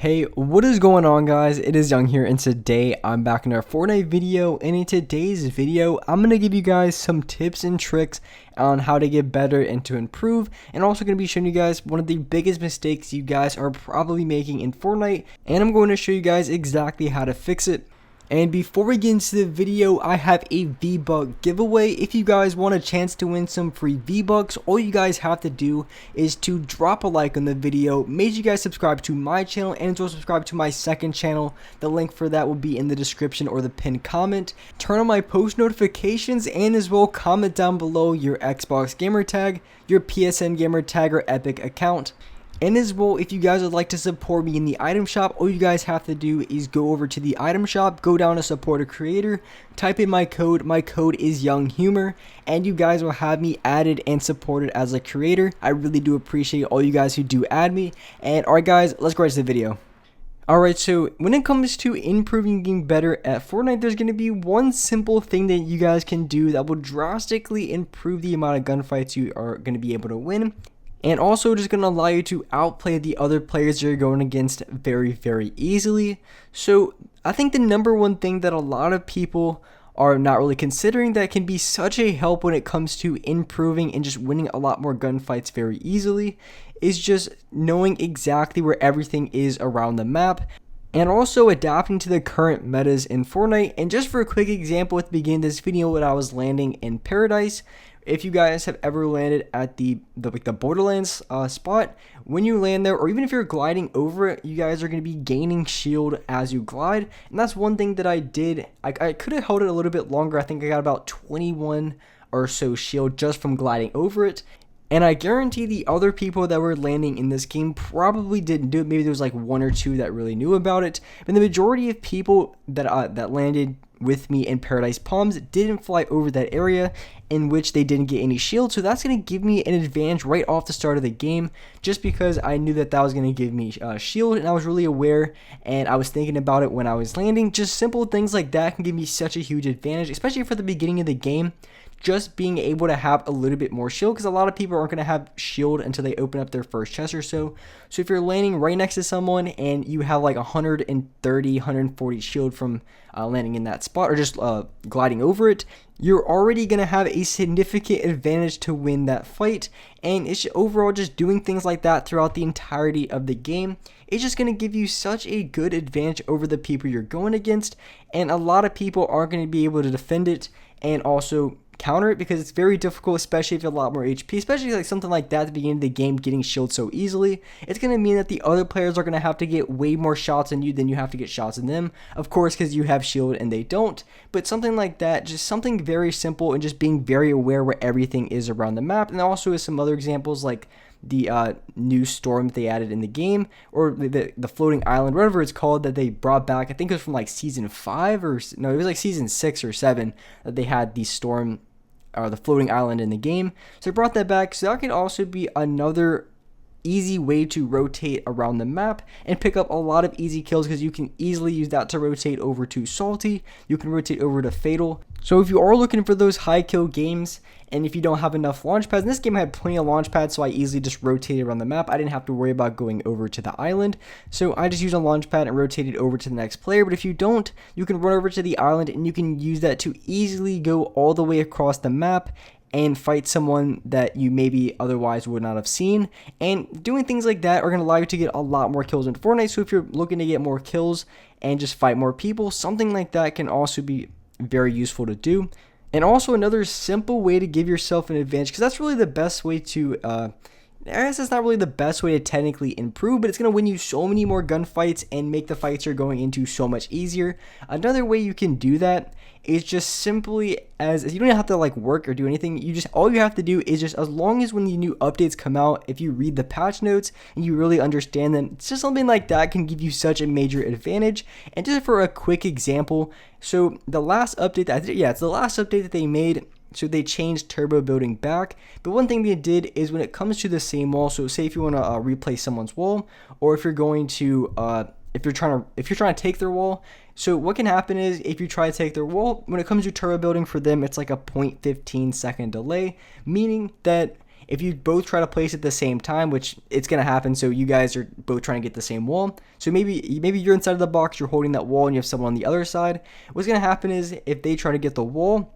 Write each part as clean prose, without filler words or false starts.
Hey, what is going on, guys? It is Young here, and today I'm back in our Fortnite video, and in today's video I'm going to give you guys some tips and tricks on how to get better and to improve, and also going to be showing you guys one of the biggest mistakes you guys are probably making in Fortnite, and I'm going to show you guys exactly how to fix it. And before we get into the video, I have a V-Buck giveaway. If you guys want a chance to win some free V-Bucks, all you guys have to do is to drop a like on the video. Make sure you guys subscribe to my channel and also subscribe to my second channel. The link for that will be in the description or the pinned comment. Turn on my post notifications and as well comment down below your Xbox gamer tag, your PSN gamer tag, or Epic account. And as well, if you guys would like to support me in the item shop, all you guys have to do is go over to the item shop, go down to support a creator, type in my code is Younghumor, and you guys will have me added and supported as a creator. I really do appreciate all you guys who do add me. And alright guys, let's go right to the video. Alright, so when it comes to improving getting better at Fortnite, there's going to be one simple thing that you guys can do that will drastically improve the amount of gunfights you are going to be able to win. And also just going to allow you to outplay the other players you're going against very, very easily. So I think the number one thing that a lot of people are not really considering that can be such a help when it comes to improving and just winning a lot more gunfights very easily is just knowing exactly where everything is around the map. And also adapting to the current metas in Fortnite. And just for a quick example at the beginning of this video, when I was landing in Paradise, if you guys have ever landed at the Borderlands spot, when you land there, or even if you're gliding over it, you guys are going to be gaining shield as you glide. And that's one thing that I did. I could have held it a little bit longer. I think I got about 21 or so shield just from gliding over it. And I guarantee the other people that were landing in this game probably didn't do it. Maybe there was like one or two that really knew about it. But the majority of people that landed with me in Paradise Palms didn't fly over that area in which they didn't get any shield. So that's going to give me an advantage right off the start of the game, just because I knew that was going to give me shield, and I was really aware and I was thinking about it when I was landing. Just simple things like that can give me such a huge advantage, especially for the beginning of the game. Just being able to have a little bit more shield, because a lot of people aren't going to have shield until they open up their first chest or so. So if you're landing right next to someone and you have like 130, 140 shield from landing in that spot, or just gliding over it, you're already going to have a significant advantage to win that fight. And it's overall just doing things like that throughout the entirety of the game. It's just going to give you such a good advantage over the people you're going against. And a lot of people aren't going to be able to defend it and also counter it, because it's very difficult, especially if you have a lot more HP, especially like something like that at the beginning of the game, getting shield so easily. It's going to mean that the other players are going to have to get way more shots on you than you have to get shots on them, of course, because you have shield and they don't. But something like that, just something very simple, and just being very aware where everything is around the map. And also with some other examples like the new storm that they added in the game, or the floating island, whatever it's called, that they brought back. I think it was from like season 5 or no, it was like season 6 or 7 that they had the storm or the floating island in the game. So they brought that back. So that can also be another easy way to rotate around the map and pick up a lot of easy kills, because you can easily use that to rotate over to Salty. You can rotate over to Fatal. So if you are looking for those high kill games, and if you don't have enough launch pads, in this game I had plenty of launch pads, so I easily just rotated around the map. I didn't have to worry about going over to the island, so I just used a launch pad and rotated over to the next player. But if you don't, you can run over to the island and you can use that to easily go all the way across the map and fight someone that you maybe otherwise would not have seen. And doing things like that are going to allow you to get a lot more kills in Fortnite. So if you're looking to get more kills and just fight more people, something like that can also be very useful to do. And also another simple way to give yourself an advantage, because that's really the best way to I guess it's not really the best way to technically improve, but it's going to win you so many more gunfights and make the fights you're going into so much easier. Another way you can do that is just simply as you don't have to like work or do anything. All you have to do is just, as long as when the new updates come out, if you read the patch notes and you really understand them, it's just something like that can give you such a major advantage. And just for a quick example, so the last update it's the last update that they made. So they changed turbo building back, but one thing they did is when it comes to the same wall, so say if you want to replace someone's wall, or if you're going to if you're trying to take their wall, so what can happen is if you try to take their wall, when it comes to turbo building for them, it's like a 0.15 second delay, meaning that if you both try to place it at the same time, which it's going to happen, so you guys are both trying to get the same wall. So maybe you're inside of the box, you're holding that wall, and you have someone on the other side. What's going to happen is if they try to get the wall,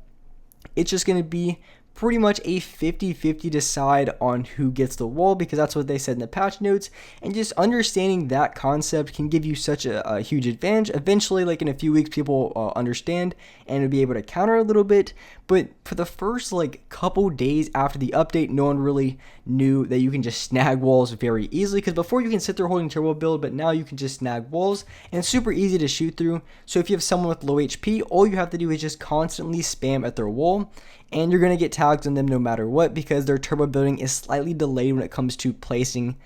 it's just going to be pretty much a 50-50 decide on who gets the wall, because that's what they said in the patch notes. And just understanding that concept can give you such a huge advantage. Eventually, like in a few weeks, people understand and will be able to counter a little bit. But for the first like couple days after the update, no one really knew that you can just snag walls very easily, because before you can sit there holding turbo build, but now you can just snag walls and it's super easy to shoot through. So if you have someone with low HP, all you have to do is just constantly spam at their wall, and you're going to get tags on them no matter what, because their turbo building is slightly delayed when it comes to placing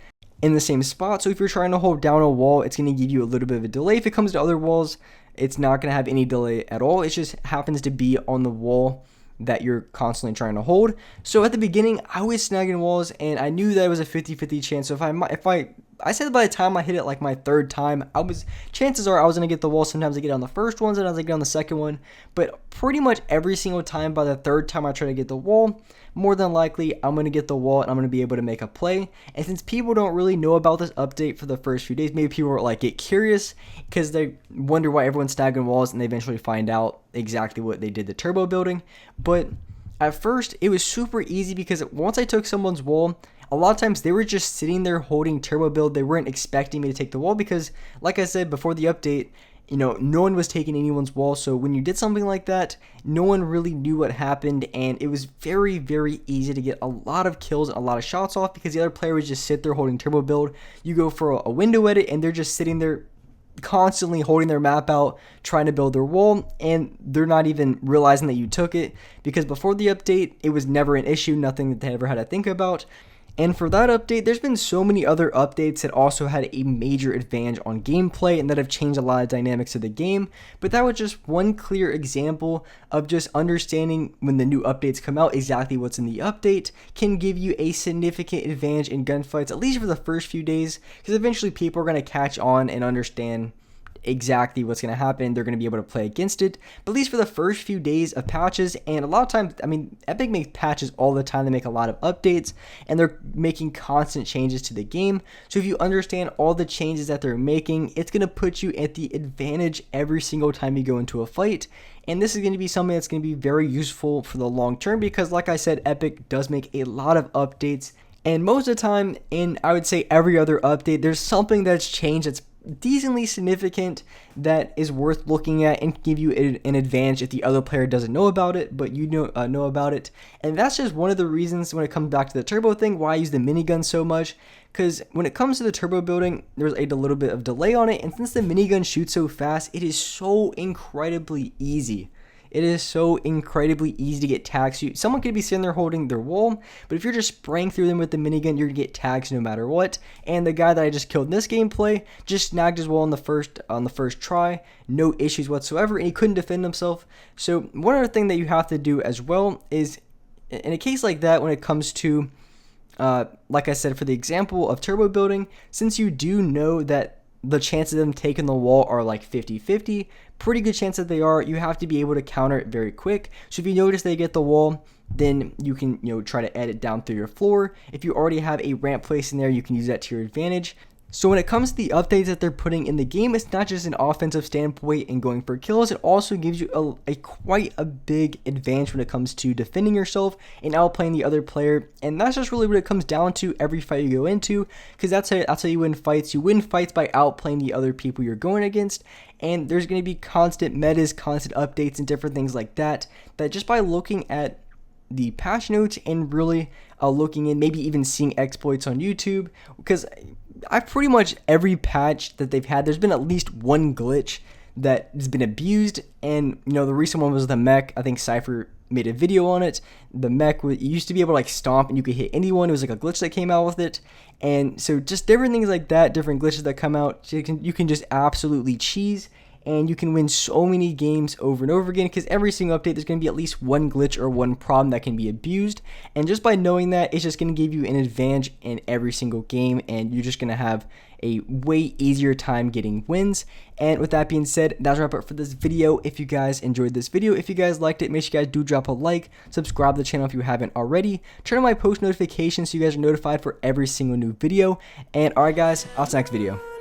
in the same spot. So if you're trying to hold down a wall, it's going to give you a little bit of a delay. If it comes to other walls, it's not going to have any delay at all. It just happens to be on the wall that you're constantly trying to hold. So at the beginning, I was snagging walls, and I knew that it was a 50-50 chance. So if I said by the time I hit it like my third time, chances are I was going to get the wall. Sometimes I get on the first one, sometimes I get on the second one, but pretty much every single time, by the third time I try to get the wall, more than likely I'm going to get the wall and I'm going to be able to make a play. And since people don't really know about this update for the first few days, maybe people are like get curious because they wonder why everyone's snagging walls, and they eventually find out exactly what they did the turbo building. But at first it was super easy, because once I took someone's wall, a lot of times they were just sitting there holding turbo build. They weren't expecting me to take the wall, because like I said before the update, no one was taking anyone's wall. So when you did something like that, no one really knew what happened, and it was very, very easy to get a lot of kills and a lot of shots off, because the other player would just sit there holding turbo build. You go for a window edit, and they're just sitting there constantly holding their map out, trying to build their wall, and they're not even realizing that you took it, because before the update, it was never an issue, nothing that they ever had to think about. And for that update, there's been so many other updates that also had a major advantage on gameplay and that have changed a lot of dynamics of the game. But that was just one clear example of just understanding when the new updates come out, exactly what's in the update can give you a significant advantage in gunfights, at least for the first few days, because eventually people are going to catch on and understand exactly what's going to happen. They're going to be able to play against it, but at least for the first few days of patches. And a lot of times, Epic makes patches all the time. They make a lot of updates, and they're making constant changes to the game. So if you understand all the changes that they're making, it's going to put you at the advantage every single time you go into a fight. And this is going to be something that's going to be very useful for the long term, because like I said, Epic does make a lot of updates, and most of the time, in I would say every other update, there's something that's changed that's decently significant that is worth looking at and give you an advantage if the other player doesn't know about it, but you know about it. And that's just one of the reasons, when it comes back to the turbo thing, why I use the minigun so much, because when it comes to the turbo building, there's a little bit of delay on it, and since the minigun shoots so fast, it is so incredibly easy. It is so incredibly easy to get tags. Someone could be sitting there holding their wall, but if you're just spraying through them with the minigun, you're going to get tags no matter what. And the guy that I just killed in this gameplay just snagged his wall on the first try, no issues whatsoever, and he couldn't defend himself. So one other thing that you have to do as well is, in a case like that, when it comes to, like I said, for the example of turbo building, since you do know that the chances of them taking the wall are like 50-50, pretty good chance that they are, you have to be able to counter it very quick. So if you notice they get the wall, then you can try to edit down through your floor. If you already have a ramp place in there, you can use that to your advantage. So when it comes to the updates that they're putting in the game, it's not just an offensive standpoint and going for kills, it also gives you quite a big advantage when it comes to defending yourself and outplaying the other player. And that's just really what it comes down to every fight you go into, because that's how you win fights. You win fights by outplaying the other people you're going against, and there's going to be constant metas, constant updates, and different things like that, that just by looking at the patch notes and really looking in, maybe even seeing exploits on YouTube, because I've pretty much every patch that they've had, there's been at least one glitch that has been abused. And the recent one was the mech. I think Cypher made a video on it. The mech you used to be able to stomp and you could hit anyone. It was like a glitch that came out with it. And so just different things like that, different glitches that come out, so you can just absolutely cheese, and you can win so many games over and over again, because every single update there's going to be at least one glitch or one problem that can be abused. And just by knowing that, it's just going to give you an advantage in every single game, and you're just going to have a way easier time getting wins. And with that being said, that's a wrap up for this video. If you guys enjoyed this video, if you guys liked it, make sure you guys do drop a like, subscribe to the channel if you haven't already, turn on my post notifications so you guys are notified for every single new video. And alright guys, I'll see you next video.